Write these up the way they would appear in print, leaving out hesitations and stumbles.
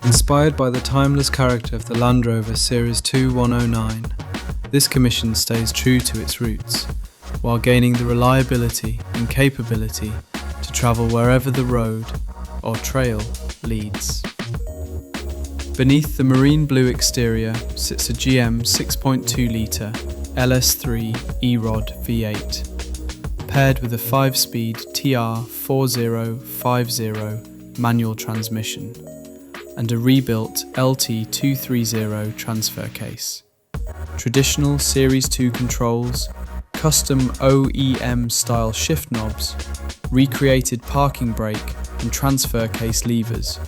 Inspired by the timeless character of the Land Rover Series 2 109, this commission stays true to its roots, while gaining the reliability and capability to travel wherever the road or trail leads. Beneath the marine blue exterior sits a GM 6.2-litre LS3 E-Rod V8, paired with a 5-speed TR4050 manual transmission and a rebuilt LT230 transfer case. Traditional Series 2 controls, custom OEM-style shift knobs, recreated parking brake and transfer case levers,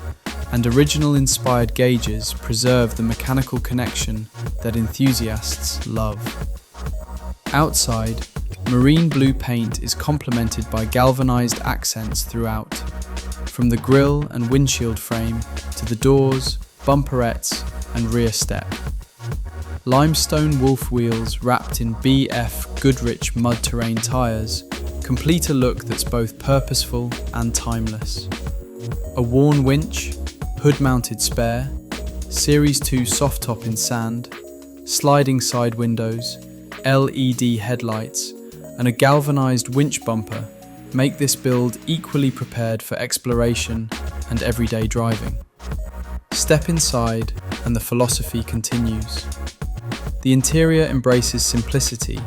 and original-inspired gauges preserve the mechanical connection that enthusiasts love. Outside, marine blue paint is complemented by galvanized accents throughout, from the grille and windshield frame to the doors, bumperettes and rear step. Limestone wolf wheels wrapped in BF Goodrich mud terrain tyres complete a look that's both purposeful and timeless. A worn winch, hood-mounted spare, Series 2 soft top in sand, sliding side windows, LED headlights, and a galvanized winch bumper make this build equally prepared for exploration and everyday driving. Step inside and the philosophy continues. The interior embraces simplicity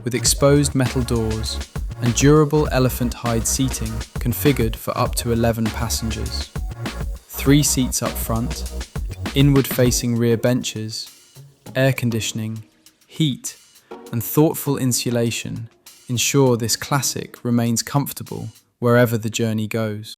with exposed metal doors and durable elephant hide seating configured for up to 11 passengers. 3 seats up front, inward-facing rear benches, air conditioning, heat, and thoughtful insulation ensure this classic remains comfortable wherever the journey goes.